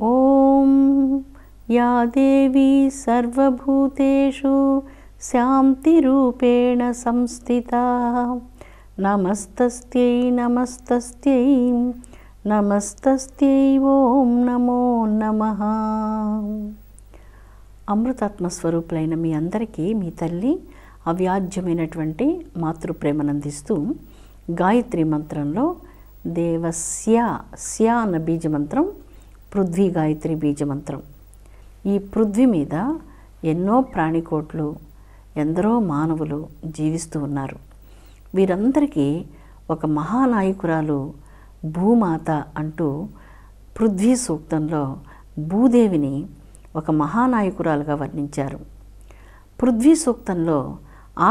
ఓం yeah దేవీ సర్వభూతేషు శాంతిరూపేణ సంస్థితా నమస్తస్యై నమస్తస్యై నమస్తస్యై ఓం నమో నమః. అమృతాత్మస్వరూపులైన మీ అందరికీ మీ తల్లి అవ్యాజ్యమైనటువంటి మాతృప్రేమనందిస్తూ గాయత్రి మంత్రంలో దేవస్య అన్న బీజమంత్రం పృథ్వీ గాయత్రి బీజమంత్రం. ఈ పృథ్వీ మీద ఎన్నో ప్రాణికోట్లు, ఎందరో మానవులు జీవిస్తూ ఉన్నారు. వీరందరికీ ఒక మహానాయకురాలు భూమాత అంటూ పృథ్వీ సూక్తంలో భూదేవిని ఒక మహానాయకురాలుగా వర్ణించారు. పృథ్వీ సూక్తంలో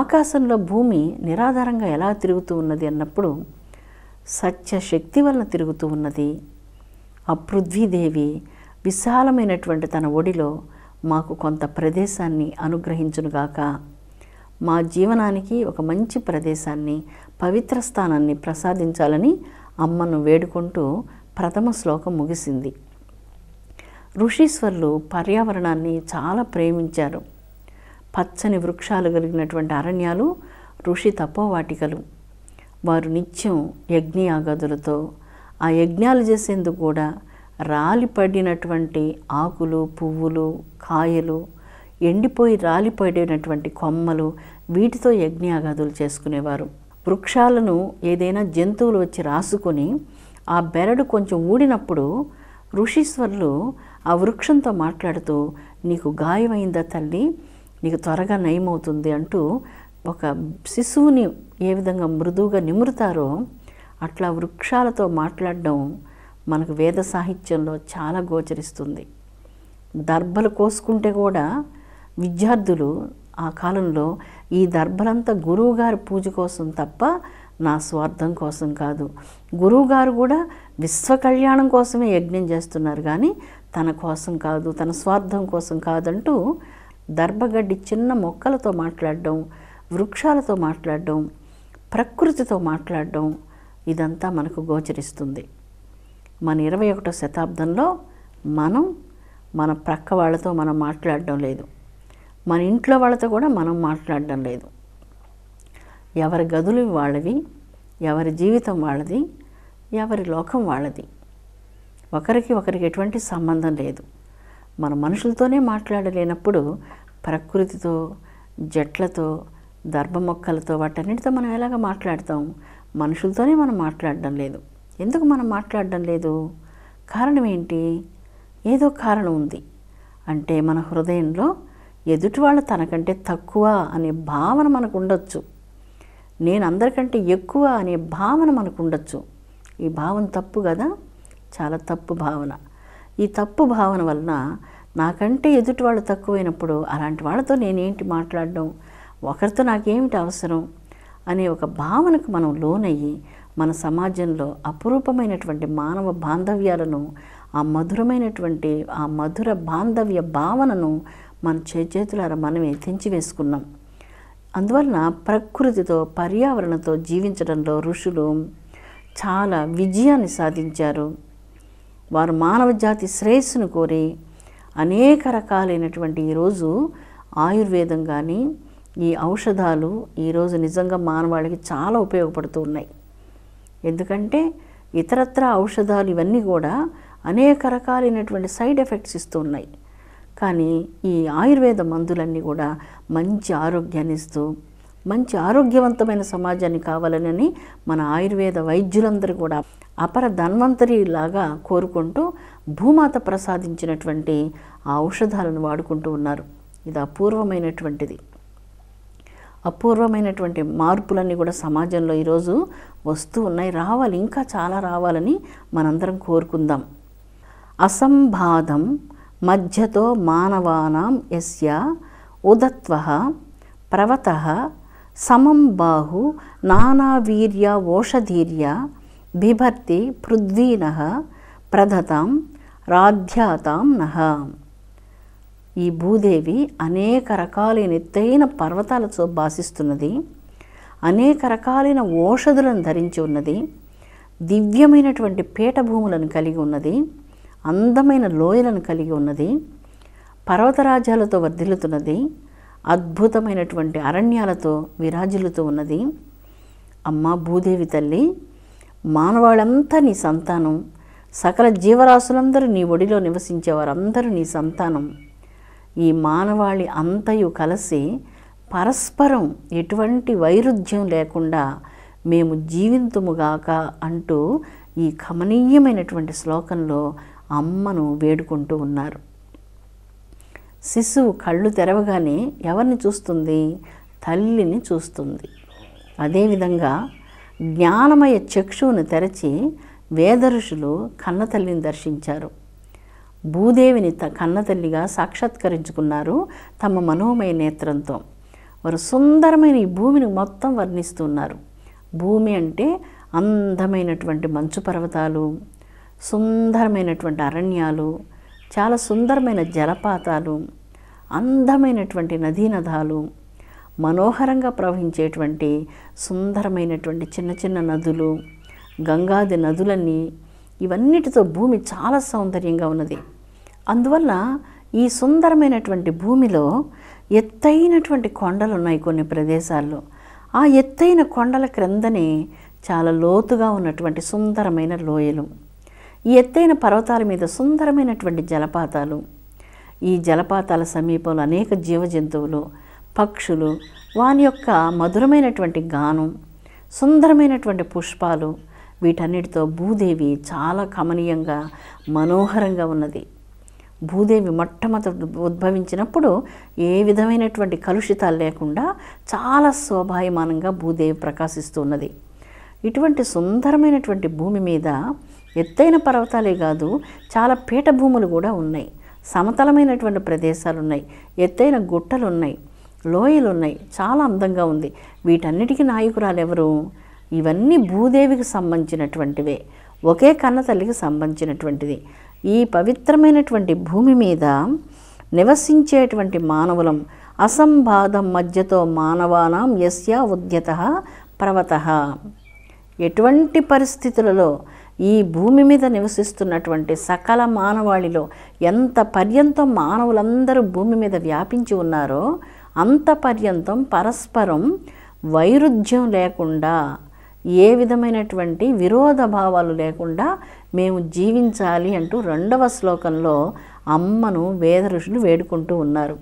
ఆకాశంలో భూమి నిరాధారంగా ఎలా తిరుగుతూ ఉన్నది అన్నప్పుడు సత్యశక్తి వలన తిరుగుతూ ఉన్నది. ఆ పృథ్వీదేవి విశాలమైనటువంటి తన ఒడిలో మాకు కొంత ప్రదేశాన్ని అనుగ్రహించునుగాక, మా జీవనానికి ఒక మంచి ప్రదేశాన్ని, పవిత్ర స్థానాన్ని ప్రసాదించాలని అమ్మను వేడుకుంటూ ప్రథమ శ్లోకం ముగిసింది. ఋషీశ్వరులు పర్యావరణాన్ని చాలా ప్రేమించారు. పచ్చని వృక్షాలు కలిగినటువంటి అరణ్యాలు ఋషి తపోవాటికలు. వారు నిత్యం యజ్ఞయాగాదులతో ఆ యజ్ఞాలు చేసేందుకు కూడా రాలిపడినటువంటి ఆకులు, పువ్వులు, కాయలు, ఎండిపోయి రాలిపడినటువంటి కొమ్మలు, వీటితో యజ్ఞయాగాదులు చేసుకునేవారు. వృక్షాలను ఏదైనా జంతువులు వచ్చి రాసుకొని ఆ బెరడు కొంచెం ఊడినప్పుడు ఋషీశ్వరులు ఆ వృక్షంతో మాట్లాడుతూ, నీకు గాయమైందా తల్లి, నీకు త్వరగా నయమవుతుంది అంటూ ఒక శిశువుని ఏ విధంగా మృదువుగా నిమురుతారో అట్లా వృక్షాలతో మాట్లాడడం మనకు వేద సాహిత్యంలో చాలా గోచరిస్తుంది. దర్భలు కోసుకుంటే కూడా విద్యార్థులు ఆ కాలంలో ఈ దర్భలంతా గురువుగారి పూజ కోసం తప్ప నా స్వార్థం కోసం కాదు, గురువుగారు కూడా విశ్వ కళ్యాణం కోసమే యజ్ఞం చేస్తున్నారు కానీ తన కోసం కాదు, తన స్వార్థం కోసం కాదంటూ దర్భగడ్డి చిన్న మొక్కలతో మాట్లాడడం, వృక్షాలతో మాట్లాడడం, ప్రకృతితో మాట్లాడడం, ఇదంతా మనకు గోచరిస్తుంది. మన 21వ శతాబ్దంలో మన ప్రక్క వాళ్ళతో మనం మాట్లాడడం లేదు, మన ఇంట్లో వాళ్ళతో కూడా మనం మాట్లాడడం లేదు. ఎవరి గదులు వాళ్ళవి, ఎవరి జీవితం వాళ్ళది, ఎవరి లోకం వాళ్ళది. ఒకరికి ఎటువంటి సంబంధం లేదు. మన మనుషులతోనే మాట్లాడలేనప్పుడు ప్రకృతితో, చెట్లతో, దర్భ మొక్కలతో, వాటన్నిటితో మనం ఎలాగ మాట్లాడతాం? మనుషులతోనే మనం మాట్లాడడం లేదు. ఎందుకు మనం మాట్లాడడం లేదు? కారణం ఏంటి? ఏదో కారణం ఉంది. అంటే మన హృదయంలో ఎదుటి వాళ్ళు తనకంటే తక్కువ అనే భావన మనకు ఉండొచ్చు, నేను అందరికంటే ఎక్కువ అనే భావన మనకు ఉండొచ్చు. ఈ భావన తప్పు కదా, చాలా తప్పు భావన. ఈ తప్పు భావన వలన నాకంటే ఎదుటి వాళ్ళు తక్కువైనప్పుడు అలాంటి వాళ్ళతో నేనేంటి మాట్లాడడం, ఒకరితో నాకేమిటి అవసరం అనే ఒక భావనకు మనం లోనయ్యి మన సమాజంలో అపురూపమైనటువంటి మానవ బాంధవ్యాలను, ఆ మధురమైనటువంటి ఆ మధుర బాంధవ్య భావనను మన చేతులారా మనమే తెంచివేసుకున్నాం. అందువలన ప్రకృతితో, పర్యావరణంతో జీవించడంలో ఋషులు చాలా విజయాన్ని సాధించారు. వారు మానవ జాతి శ్రేయస్సును కోరి అనేక రకాలైనటువంటి ఈరోజు ఆయుర్వేదం కానీ ఈ ఔషధాలు ఈరోజు నిజంగా మానవాళికి చాలా ఉపయోగపడుతూ ఉన్నాయి. ఎందుకంటే ఇతరత్ర ఔషధాలు ఇవన్నీ కూడా అనేక రకాలైనటువంటి సైడ్ ఎఫెక్ట్స్ ఇస్తూ ఉన్నాయి. కానీ ఈ ఆయుర్వేద మందులన్నీ కూడా మంచి ఆరోగ్యాన్ని ఇస్తూ, మంచి ఆరోగ్యవంతమైన సమాజాన్ని కావాలని మన ఆయుర్వేద వైద్యులందరూ కూడా అపర ధన్వంతరిలాగా కోరుకుంటూ భూమాత ప్రసాదించినటువంటి ఆ ఔషధాలను వాడుకుంటూ ఉన్నారు. ఇది అపూర్వమైనటువంటిది. అపూర్వమైనటువంటి మార్పులన్నీ కూడా సమాజంలో ఈరోజు వస్తూ ఉన్నాయి, రావాలి, ఇంకా చాలా రావాలని మనందరం కోరుకుందాం. అసంబాధం మధ్యతో మానవానాం యస్య ఉదత్వః ప్రవతః సమం బాహు నానావీర్య ఓషధీర్య బిభర్తి పృథ్వీనః ప్రదతాం రాధ్యాతాం నః. ఈ భూదేవి అనేక రకాలైన ఎత్తైన పర్వతాలతో భాసిస్తున్నది, అనేక రకాలైన ఓషధులను ధరించి ఉన్నది, దివ్యమైనటువంటి పీఠభూములను కలిగి ఉన్నది, అందమైన లోయలను కలిగి ఉన్నది, పర్వతరాజ్యాలతో వర్ధిల్లుతున్నది, అద్భుతమైనటువంటి అరణ్యాలతో విరాజిల్లుతూ ఉన్నది. అమ్మ భూదేవి తల్లి, మానవాళంతా నీ సంతానం, సకల జీవరాశులందరూ నీ ఒడిలో నివసించేవారందరూ నీ సంతానం. ఈ మానవాళి అంతయు కలిసి పరస్పరం ఎటువంటి వైరుధ్యం లేకుండా మేము జీవింతుముగాక అంటూ ఈ కమనీయమైనటువంటి శ్లోకంలో అమ్మను వేడుకుంటూ ఉన్నారు. శిశువు కళ్ళు తెరవగానే ఎవరిని చూస్తుంది? తల్లిని చూస్తుంది. అదేవిధంగా జ్ఞానమయ చక్షువును తెరచి వేద ఋషులు కన్నతల్లిని దర్శించారు. భూదేవిని కన్నతల్లిగా సాక్షాత్కరించుకున్నారు తమ మనోమయ నేత్రంతో. వారు సుందరమైన ఈ భూమిని మొత్తం వర్ణిస్తున్నారు. భూమి అంటే అందమైనటువంటి మంచు పర్వతాలు, సుందరమైనటువంటి అరణ్యాలు, చాలా సుందరమైన జలపాతాలు, అందమైనటువంటి నదీనదాలు, మనోహరంగా ప్రవహించేటువంటి సుందరమైనటువంటి చిన్న చిన్న నదులు, గంగాది నదులన్నీ, ఇవన్నిటితో భూమి చాలా సౌందర్యంగా ఉన్నది. అందువల్ల ఈ సుందరమైనటువంటి భూమిలో ఎత్తైనటువంటి కొండలు ఉన్నాయి కొన్ని ప్రదేశాల్లో. ఆ ఎత్తైన కొండల క్రిందనే చాలా లోతుగా ఉన్నటువంటి సుందరమైన లోయలు, ఈ ఎత్తైన పర్వతాల మీద సుందరమైనటువంటి జలపాతాలు, ఈ జలపాతాల సమీపంలో అనేక జీవజంతువులు, పక్షులు, వాని యొక్క మధురమైనటువంటి గానం, సుందరమైనటువంటి పుష్పాలు, వీటన్నిటితో భూదేవి చాలా కమనీయంగా మనోహరంగా ఉన్నది. భూదేవి మొట్టమొదటి ఉద్భవించినప్పుడు ఏ విధమైనటువంటి కలుషితాలు లేకుండా చాలా శోభాయమానంగా భూదేవి ప్రకాశిస్తూ ఉన్నది. ఇటువంటి సుందరమైనటువంటి భూమి మీద ఎత్తైన పర్వతాలే కాదు, చాలా పీఠభూములు కూడా ఉన్నాయి, సమతలమైనటువంటి ప్రదేశాలు ఉన్నాయి, ఎత్తైన గుట్టలు ఉన్నాయి, లోయలు ఉన్నాయి, చాలా అందంగా ఉంది. వీటన్నిటికీ నాయకురాలు ఎవరు? ఇవన్నీ భూదేవికి సంబంధించినటువంటివే, ఒకే కన్న తల్లికి సంబంధించినటువంటిది. ఈ పవిత్రమైనటువంటి భూమి మీద నివసించేటువంటి మానవులం అసంబాధం మధ్యతో మానవానాం యస్య ఉద్యతః ప్రవతః. ఎటువంటి పరిస్థితులలో ఈ భూమి మీద నివసిస్తున్నటువంటి సకల మానవాళిలో ఎంత పర్యంతం మానవులందరూ భూమి మీద వ్యాపించి ఉన్నారో అంత పర్యంతం పరస్పరం వైరుధ్యం లేకుండా, ఏ విధమైనటువంటి విరోధ భావాలు లేకుండా మేము జీవించాలి అంటూ 2వ శ్లోకంలో అమ్మను వేద ఋషులు వేడుకుంటూ ఉన్నారు.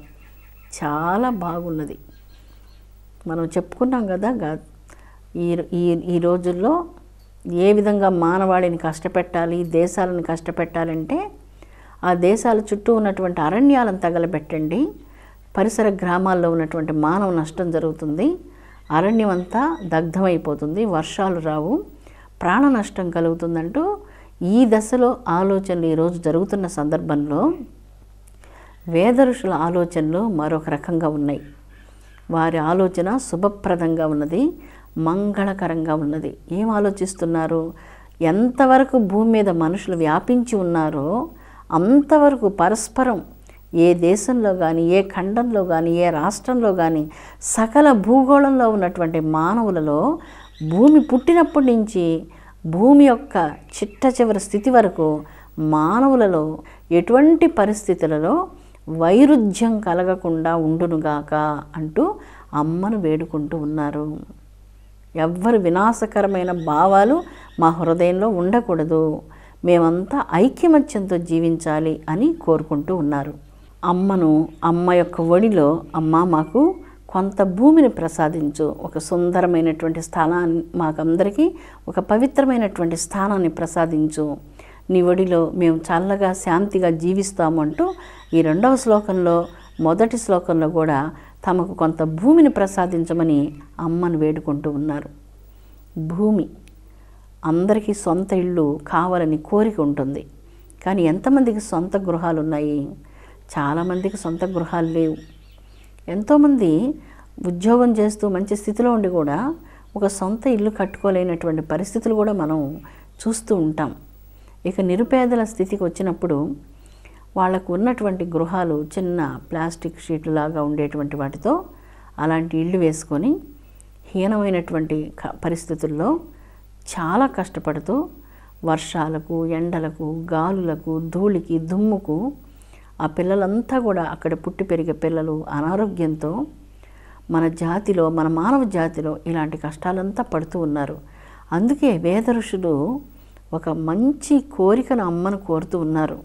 చాలా బాగున్నది. మనం చెప్పుకున్నాం కదా ఈ రోజుల్లో ఏ విధంగా మానవాళిని కష్టపెట్టాలి, దేశాలను కష్టపెట్టాలంటే ఆ దేశాల చుట్టూ ఉన్నటువంటి అరణ్యాలను తగలబెట్టండి, పరిసర గ్రామాల్లో ఉన్నటువంటి మానవ నష్టం జరుగుతుంది, అరణ్యం అంతా దగ్ధమైపోతుంది, వర్షాలు రావు, ప్రాణ నష్టం కలుగుతుందంటూ ఈ దశలో ఆలోచనలు ఈరోజు జరుగుతున్న సందర్భంలో వేద ఋషుల ఆలోచనలు మరొక రకంగా ఉన్నాయి. వారి ఆలోచన శుభప్రదంగా ఉన్నది, మంగళకరంగా ఉన్నది. ఏం ఆలోచిస్తున్నారు? ఎంతవరకు భూమి మీద మనుషులు వ్యాపించి ఉన్నారో అంతవరకు పరస్పరం ఏ దేశంలో కానీ, ఏ ఖండంలో కానీ, ఏ రాష్ట్రంలో కానీ, సకల భూగోళంలో ఉన్నటువంటి మానవులలో భూమి పుట్టినప్పటి నుంచి భూమి యొక్క చిట్ట చివరి స్థితి వరకు మానవులలో ఎటువంటి పరిస్థితులలో వైరుధ్యం కలగకుండా ఉండునుగాక అంటూ అమ్మను వేడుకుంటూ ఉన్నారు. ఎవ్వరు వినాశకరమైన భావాలు మా హృదయంలో ఉండకూడదు, మేమంతా ఐక్యమత్యంతో జీవించాలి అని కోరుకుంటూ ఉన్నారు. అమ్మ యొక్క ఒడిలో, అమ్మ మాకు కొంత భూమిని ప్రసాదించు, ఒక సుందరమైనటువంటి స్థానాన్ని మాకందరికీ, ఒక పవిత్రమైనటువంటి స్థానాన్ని ప్రసాదించు, నీ ఒడిలో మేము చల్లగా శాంతిగా జీవిస్తాము అంటూ ఈ 2వ శ్లోకంలో, మొదటి శ్లోకంలో కూడా తమకు కొంత భూమిని ప్రసాదించమని అమ్మను వేడుకుంటూ ఉన్నారు. భూమి, అందరికీ సొంత ఇళ్ళు కావాలని కోరిక ఉంటుంది, కానీ ఎంతమందికి సొంత గృహాలు ఉన్నాయి? చాలామందికి సొంత గృహాలు లేవు. ఎంతోమంది ఉద్యోగం చేస్తూ మంచి స్థితిలో ఉండి కూడా ఒక సొంత ఇల్లు కట్టుకోలేనటువంటి పరిస్థితులు కూడా మనం చూస్తూ ఉంటాం. ఇక నిరుపేదల స్థితికి వచ్చినప్పుడు వాళ్ళకు ఉన్నటువంటి గృహాలు చిన్న ప్లాస్టిక్ షీట్లు లాగా ఉండేటువంటి వాటితో అలాంటి ఇళ్ళు వేసుకొని హీనమైనటువంటి పరిస్థితుల్లో చాలా కష్టపడుతూ వర్షాలకు, ఎండలకు, గాలులకు, ధూళికి, దుమ్ముకు ఆ పిల్లలంతా కూడా అక్కడ పుట్టి పెరిగే పిల్లలు అనారోగ్యంతో మన జాతిలో, మన మానవ జాతిలో ఇలాంటి కష్టాలంతా పడుతూ ఉన్నారు. అందుకే వేద ఋషులు ఒక మంచి కోరికను అమ్మను కోరుతూ ఉన్నారు.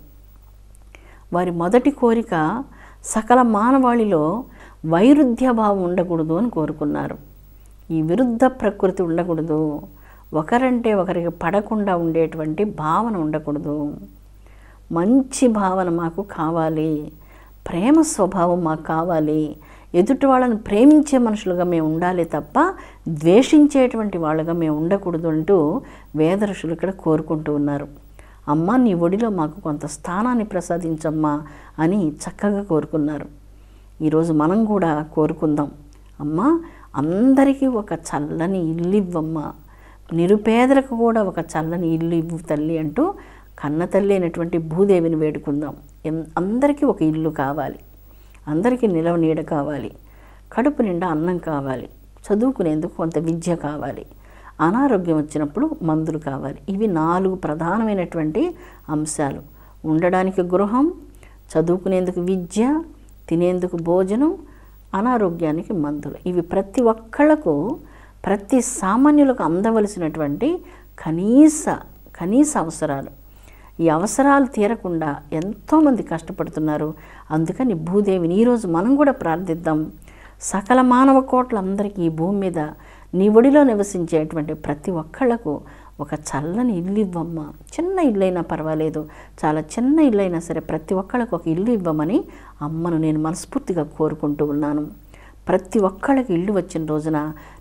వారి మొదటి కోరిక సకల మానవాళిలో వైరుధ్య భావం ఉండకూడదు అని కోరుకున్నారు. ఈ విరుద్ధ ప్రకృతి ఉండకూడదు, ఒకరంటే ఒకరికి పడకుండా ఉండేటువంటి భావన ఉండకూడదు. మంచి భావన మాకు కావాలి, ప్రేమ స్వభావం మాకు కావాలి, ఎదుటి వాళ్ళని ప్రేమించే మనుషులుగా మేము ఉండాలి తప్ప ద్వేషించేటువంటి వాళ్ళగా మేము ఉండకూడదు అంటూ వేద ఋషులు ఇక్కడ కోరుకుంటూ ఉన్నారు. అమ్మ నీ ఒడిలో మాకు కొంత స్థానాన్ని ప్రసాదించమ్మా అని చక్కగా కోరుకున్నారు. ఈరోజు మనం కూడా కోరుకుందాం, అమ్మ అందరికీ ఒక చల్లని ఇల్లు ఇవ్వమ్మా, నిరుపేదలకు కూడా ఒక చల్లని ఇల్లు ఇవ్వు తల్లి అంటూ కన్న తల్లి అయినటువంటి భూదేవిని వేడుకుందాం. అందరికీ ఒక ఇల్లు కావాలి, అందరికీ నిలవ నీడ కావాలి, కడుపు నిండా అన్నం కావాలి, చదువుకునేందుకు కొంత విద్య కావాలి, అనారోగ్యం వచ్చినప్పుడు మందులు కావాలి. ఇవి 4 ప్రధానమైనటువంటి అంశాలు. ఉండడానికి గృహం, చదువుకునేందుకు విద్య, తినేందుకు భోజనం, అనారోగ్యానికి మందులు. ఇవి ప్రతి ఒక్కళ్లకు, ప్రతి సామాన్యులకు అందవలసినటువంటి కనీస అవసరాలు. ఈ అవసరాలు తీరకుండా ఎంతోమంది కష్టపడుతున్నారు. అందుకని భూదేవిని ఈరోజు మనం కూడా ప్రార్థిద్దాం. సకల మానవ కోట్లందరికీ ఈ భూమి మీద నీ ఒడిలో నివసించేటువంటి ప్రతి ఒక్కళ్లకు ఒక చల్లని ఇల్లు ఇవ్వమ్మా. చిన్న ఇల్లు అయినా పర్వాలేదు, చాలా చిన్న ఇల్లు అయినా సరే ప్రతి ఒక్కళ్ళకు ఒక ఇల్లు ఇవ్వమని అమ్మను నేను మనస్ఫూర్తిగా కోరుకుంటూ ఉన్నాను. ప్రతి ఒక్కళ్ళకి ఇల్లు వచ్చిన రోజున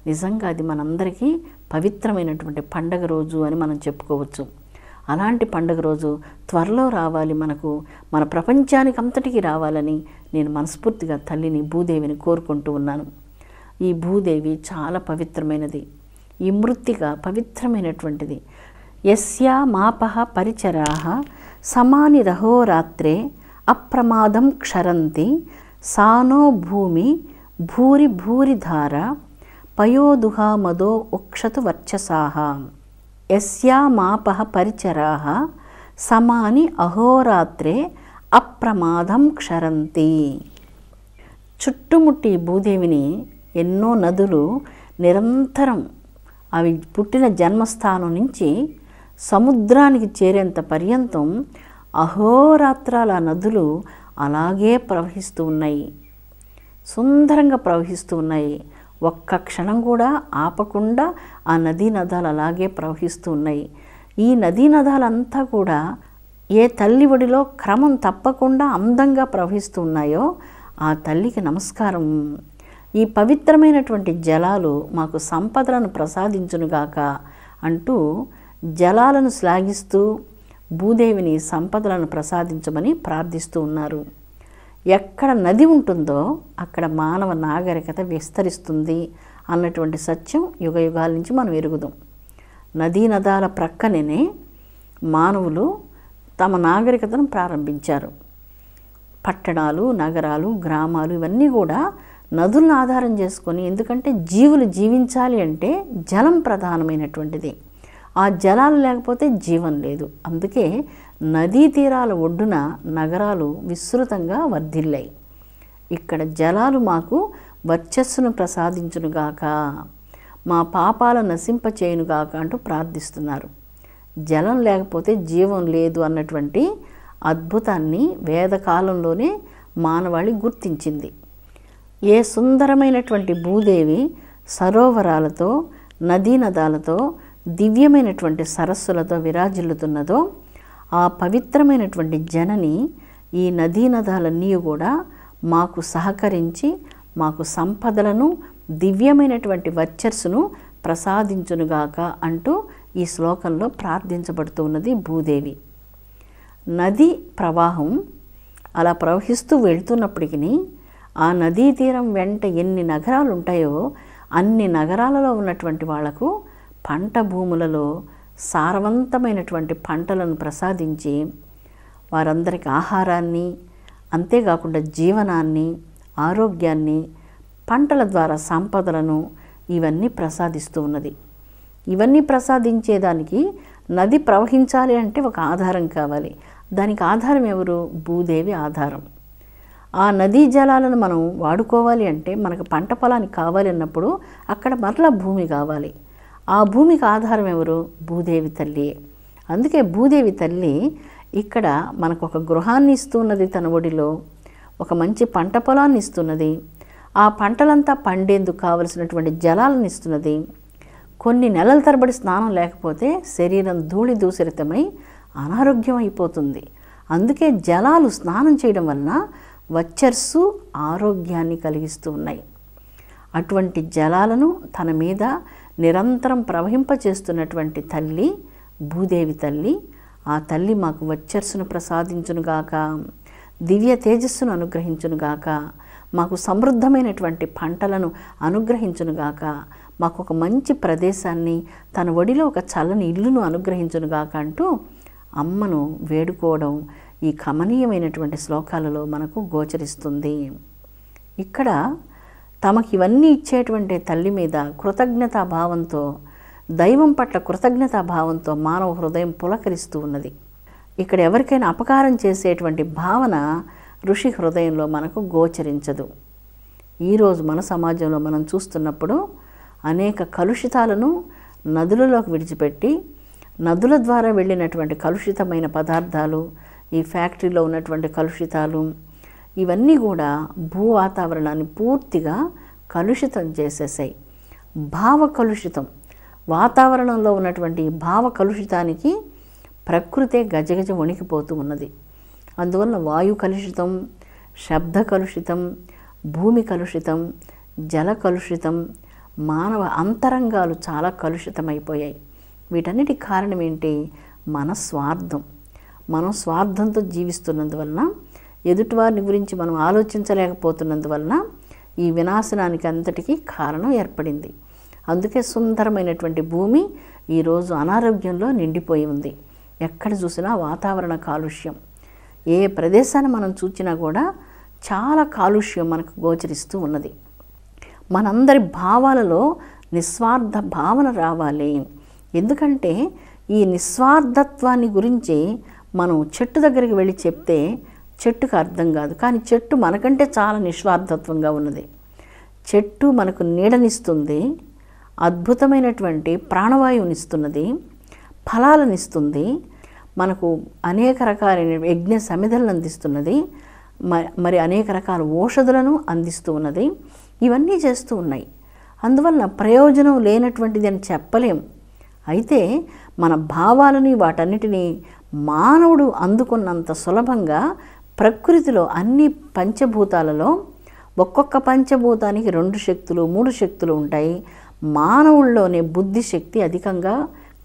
నిజంగా అది మనందరికీ పవిత్రమైనటువంటి పండగ రోజు అని మనం చెప్పుకోవచ్చు. అలాంటి పండుగ రోజు త్వరలో రావాలి, మన ప్రపంచానికి అంతటికీ రావాలని నేను మనస్ఫూర్తిగా తల్లిని భూదేవిని కోరుకుంటూ ఉన్నాను. ఈ భూదేవి చాలా పవిత్రమైనది, ఈ మృత్తిక పవిత్రమైనటువంటిది. యస్యా మాపః పరిచరాః సమాని రహోరాత్రే అప్రమాదం క్షరంతి సానో భూమి భూరి భూరిధార పయోదుహా మదో ఉక్షతు వర్చసాః. యస్యా మాపః పరిచరాః సమాని అహోరాత్రే అప్రమాదం క్షరంతి. చుట్టుముట్టి భూదేవిని ఎన్నో నదులు నిరంతరం అవి పుట్టిన జన్మస్థానం నుంచి సముద్రానికి చేరేంత పర్యంతం అహోరాత్రాల నదులు అలాగే ప్రవహిస్తూ ఉన్నాయి, సుందరంగా ప్రవహిస్తూ ఉన్నాయి. ఒక్క క్షణం కూడా ఆపకుండా ఆ నదీ నదాలు అలాగే ప్రవహిస్తూ ఉన్నాయి. ఈ నదీ నదాలంతా కూడా ఏ తల్లి ఒడిలో క్రమం తప్పకుండా అందంగా ప్రవహిస్తూ ఉన్నాయో ఆ తల్లికి నమస్కారం. ఈ పవిత్రమైనటువంటి జలాలు మాకు సంపదలను ప్రసాదించునుగాక అంటూ జలాలను శ్లాఘిస్తూ భూదేవిని సంపదలను ప్రసాదించమని ప్రార్థిస్తూ ఉన్నారు. ఎక్కడ నది ఉంటుందో అక్కడ మానవ నాగరికత విస్తరిస్తుంది అన్నటువంటి సత్యం యుగయుగాల నుంచి మనం ఎరుగుదాం. నదీ నదాల ప్రక్కనే మానవులు తమ నాగరికతను ప్రారంభించారు. పట్టణాలు, నగరాలు, గ్రామాలు ఇవన్నీ కూడా నదులను ఆధారం చేసుకొని, ఎందుకంటే జీవులు జీవించాలి అంటే జలం ప్రధానమైనటువంటిది. ఆ జలాలు లేకపోతే జీవం లేదు. అందుకే నదీ తీరాల ఒడ్డున నగరాలు విస్తృతంగా వర్ధిల్లాయి. ఇక్కడ జలాలు మాకు వర్చస్సును ప్రసాదించునుగాక, మా పాపాలను నశింపచేయునుగాక అంటూ ప్రార్థిస్తున్నారు. జలం లేకపోతే జీవం లేదు అన్నటువంటి అద్భుతాన్ని వేదకాలంలోనే మానవాళి గుర్తించింది. ఏ సుందరమైనటువంటి భూదేవి సరోవరాలతో, నదీ నదాలతో, దివ్యమైనటువంటి సరస్సులతో విరాజిల్లుతున్నదో ఆ పవిత్రమైనటువంటి జనని ఈ నదీ నదాలన్నీ కూడా మాకు సహకరించి మాకు సంపదలను, దివ్యమైనటువంటి వర్చస్సును ప్రసాదించునుగాక అంటూ ఈ శ్లోకంలో ప్రార్థించబడుతూ ఉన్నది భూదేవి. నది ప్రవాహం అలా ప్రవహిస్తూ వెళ్తున్నప్పటికీ ఆ నదీ తీరం వెంట ఎన్ని నగరాలు ఉంటాయో అన్ని నగరాలలో ఉన్నటువంటి వాళ్లకు పంట భూములలో సారవంతమైనటువంటి పంటలను ప్రసాదించి వారందరికి ఆహారాన్ని, అంతేకాకుండా జీవనాన్ని, ఆరోగ్యాన్ని, పంటల ద్వారా సంపదలను ఇవన్నీ ప్రసాదిస్తూ ఉన్నది. ఇవన్నీ ప్రసాదించేదానికి నది ప్రవహించాలి అంటే ఒక ఆధారం కావాలి. దానికి ఆధారం ఎవరు? భూదేవి ఆధారం. ఆ నదీ జలాలను మనం వాడుకోవాలి అంటే మనకు పంట పొలానికి కావాలి అన్నప్పుడు అక్కడ మరలా భూమి కావాలి. ఆ భూమికి ఆధారం ఎవరు? భూదేవి తల్లి. అందుకే భూదేవి తల్లి ఇక్కడ మనకు ఒక గృహాన్ని ఇస్తున్నది, తన ఒడిలో ఒక మంచి పంట పొలాన్ని ఇస్తున్నది, ఆ పంటలంతా పండేందుకు కావలసినటువంటి జలాలను ఇస్తున్నది. కొన్ని నెలల తరబడి స్నానం లేకపోతే శరీరం ధూళి దూషితమై అనారోగ్యం అయిపోతుంది. అందుకే జలాలు స్నానం చేయడం వలన వచ్చర్సు ఆరోగ్యాన్ని కలిగిస్తూ ఉన్నాయి. అటువంటి జలాలను తన మీద నిరంతరం ప్రవహింపచేస్తున్నటువంటి తల్లి భూదేవి తల్లి. ఆ తల్లి మాకు వచ్చర్సును ప్రసాదించునుగాక, దివ్య తేజస్సును అనుగ్రహించునుగాక, మాకు సమృద్ధమైనటువంటి పంటలను అనుగ్రహించునుగాక, మాకు ఒక మంచి ప్రదేశాన్ని, తన ఒడిలో ఒక చల్లని ఇల్లును అనుగ్రహించునుగాక అంటూ అమ్మను వేడుకోవడం ఈ కమనీయమైనటువంటి శ్లోకాలలో మనకు గోచరిస్తుంది. ఇక్కడ తమకి ఇవన్నీ ఇచ్చేటువంటి తల్లి మీద కృతజ్ఞతాభావంతో, దైవం పట్ల కృతజ్ఞతాభావంతో మానవ హృదయం పులకరిస్తూ ఉన్నది. ఇక్కడ ఎవరికైనా అపకారం చేసేటువంటి భావన ఋషి హృదయంలో మనకు గోచరించదు. ఈరోజు మన సమాజంలో మనం చూస్తున్నప్పుడు అనేక కలుషితాలను నదులలోకి విడిచిపెట్టి, నదుల ద్వారా వెళ్ళినటువంటి కలుషితమైన పదార్థాలు, ఈ ఫ్యాక్టరీలో ఉన్నటువంటి కలుషితాలు, ఇవన్నీ కూడా భూ వాతావరణాన్ని పూర్తిగా కలుషితం చేసేసాయి. భావ కలుషితం, వాతావరణంలో ఉన్నటువంటి భావ కలుషితానికి ప్రకృతే గజగజ వణికిపోతూ ఉన్నది. అందువల్ల వాయు కలుషితం, శబ్ద కలుషితం, భూమి కలుషితం, జల కలుషితం, మానవ అంతరంగాలు చాలా కలుషితమైపోయాయి. వీటన్నిటికి కారణం ఏంటి? మన స్వార్థం. మనం స్వార్థంతో జీవిస్తున్నందువలన, ఎదుటివారిని గురించి మనం ఆలోచించలేకపోతున్నందువలన ఈ వినాశనానికి అంతటికీ కారణం ఏర్పడింది. అందుకే సుందరమైనటువంటి భూమి ఈరోజు అనారోగ్యంలో నిండిపోయి ఉంది. ఎక్కడ చూసినా వాతావరణ కాలుష్యం. ఏ ప్రదేశాన్ని మనం చూసినా కూడా చాలా కాలుష్యం మనకు గోచరిస్తూ ఉన్నది. మనందరి భావాలలో నిస్వార్థ భావన రావాలి. ఎందుకంటే ఈ నిస్వార్థత్వాన్ని గురించి మనం చెట్టు దగ్గరికి వెళ్ళి చెప్తే చెట్టుకు అర్థం కాదు. కానీ చెట్టు మనకంటే చాలా నిస్వార్థత్వంగా ఉన్నది. చెట్టు మనకు నీడనిస్తుంది, అద్భుతమైనటువంటి ప్రాణవాయువునిస్తున్నది, ఫలాలనిస్తుంది, మనకు అనేక రకాలైన యజ్ఞ సమిధలను అందిస్తున్నది, మరి అనేక రకాల ఔషధులను అందిస్తూ ఉన్నది. ఇవన్నీ చేస్తూ ఉన్నాయి. అందువలన ప్రయోజనం లేనటువంటిది అని చెప్పలేం. అయితే మన భావాలని, వాటన్నిటినీ మానవుడు అందుకున్నంత సులభంగా ప్రకృతిలో అన్ని పంచభూతాలలో ఒక్కొక్క పంచభూతానికి 2 శక్తులు 3 శక్తులు ఉంటాయి. మానవుల్లోనే బుద్ధిశక్తి అధికంగా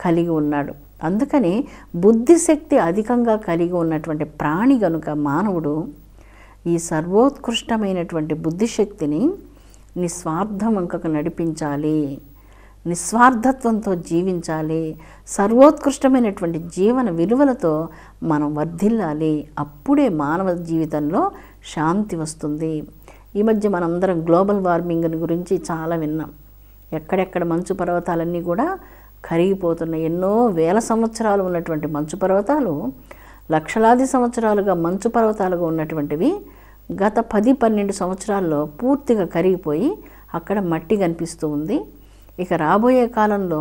కలిగి ఉన్నాడు. అందుకని బుద్ధిశక్తి అధికంగా కలిగి ఉన్నటువంటి ప్రాణి గనుక మానవుడు ఈ సర్వోత్కృష్టమైనటువంటి బుద్ధిశక్తిని నిస్వార్థం వంకకు నడిపించాలి, నిస్వార్థత్వంతో జీవించాలి, సర్వోత్కృష్టమైనటువంటి జీవన విలువలతో మనం వర్ధిల్లాలి. అప్పుడే మానవ జీవితంలో శాంతి వస్తుంది. ఈ మధ్య మనందరం గ్లోబల్ వార్మింగ్ గురించి చాలా విన్నాం. ఎక్కడెక్కడ మంచు పర్వతాలన్నీ కూడా కరిగిపోతున్నాయి. ఎన్నో వేల సంవత్సరాలు ఉన్నటువంటి మంచు పర్వతాలు, లక్షలాది సంవత్సరాలుగా మంచు పర్వతాలుగా ఉన్నటువంటివి గత 10-12 సంవత్సరాల్లో పూర్తిగా కరిగిపోయి అక్కడ మట్టి కనిపిస్తూ ఉంది. ఇక రాబోయే కాలంలో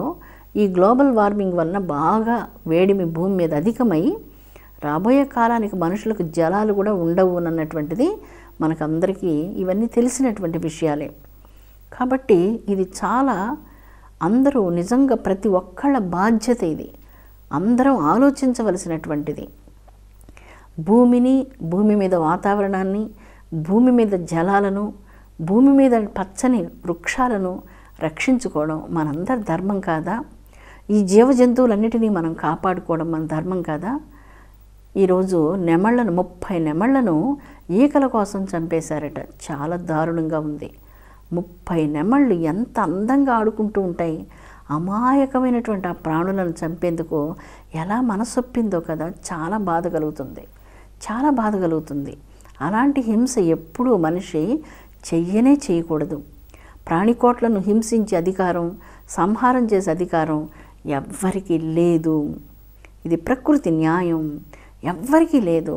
ఈ గ్లోబల్ వార్మింగ్ వలన బాగా వేడిమి భూమి మీద అధికమై రాబోయే కాలానికి మనుషులకు జలాలు కూడా ఉండవు అన్నటువంటిది మనకందరికీ ఇవన్నీ తెలిసినటువంటి విషయాలే. కాబట్టి ఇది చాలా అందరూ నిజంగా ప్రతి ఒక్కళ్ళ బాధ్యత. ఇది అందరం ఆలోచించవలసినటువంటిది. భూమిని, భూమి మీద వాతావరణాన్ని, భూమి మీద జలాలను, భూమి మీద పచ్చని వృక్షాలను రక్షించుకోవడం మనందరి ధర్మం కాదా? ఈ జీవ జంతువులన్నిటినీ మనం కాపాడుకోవడం మన ధర్మం కాదా? ఈరోజు 30 నెమళ్లను ఈకల కోసం చంపేశారట. చాలా దారుణంగా ఉంది. 30 నెమళ్ళు ఎంత అందంగా ఆడుకుంటూ ఉంటాయి. అమాయకమైనటువంటి ఆ ప్రాణులను చంపేందుకు ఎలా మనసొప్పిందో కదా. చాలా బాధ కలుగుతుంది, చాలా బాధ కలుగుతుంది. అలాంటి హింస ఎప్పుడూ మనిషి చేయకూడదు. ప్రాణికోట్లను హింసించే అధికారం, సంహారం చేసే అధికారం ఎవ్వరికీ లేదు. ఇది ప్రకృతి న్యాయం, ఎవ్వరికీ లేదు.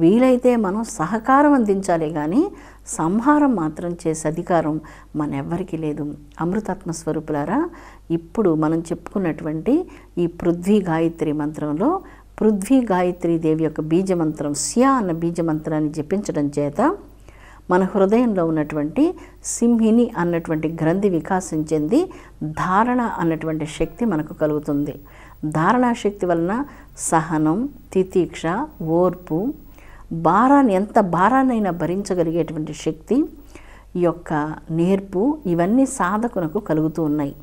వీలైతే మనం సహకారం అందించాలి కానీ సంహారం మాత్రం చేసే అధికారం మనెవ్వరికీ లేదు. అమృతాత్మ స్వరూపులారా, ఇప్పుడు మనం చెప్పుకున్నటువంటి ఈ పృథ్వీ గాయత్రి మంత్రంలో పృథ్వీ గాయత్రీ దేవి యొక్క బీజమంత్రం స్యా అన్న బీజమంత్రాన్ని జపించడం చేత మన హృదయంలో ఉన్నటువంటి సింహిని అన్నటువంటి గ్రంథి వికాసం చెంది ధారణ అన్నటువంటి శక్తి మనకు కలుగుతుంది. ధారణా శక్తి వలన సహనం, తితీక్ష, ఓర్పు, ఎంత భారాన్నైనా భరించగలిగేటువంటి శక్తి, ఈ యొక్క నేర్పు, ఇవన్నీ సాధకునకు కలుగుతూ ఉన్నాయి.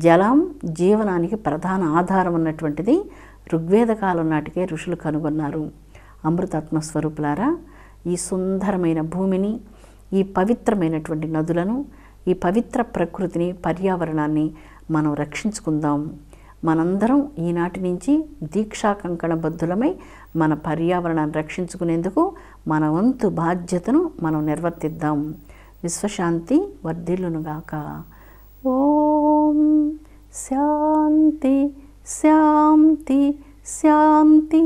జలం జీవనానికి ప్రధాన ఆధారం అన్నటువంటిది ఋగ్వేద కాలం నాటికే ఋషులు కనుగొన్నారు. అమృతాత్మ స్వరూపులారా, ఈ సుందరమైన భూమిని, ఈ పవిత్రమైనటువంటి నదులను, ఈ పవిత్ర ప్రకృతిని, పర్యావరణాన్ని మనం రక్షించుకుందాం. మనందరం ఈనాటి నుంచి దీక్షా కంకణబద్ధులమై మన పర్యావరణాన్ని రక్షించుకునేందుకు మన వంతు బాధ్యతను మనం నిర్వర్తిద్దాం. విశ్వశాంతి వర్ధిల్లునుగాక. ఓం శాంతి శాంతి శాంతి.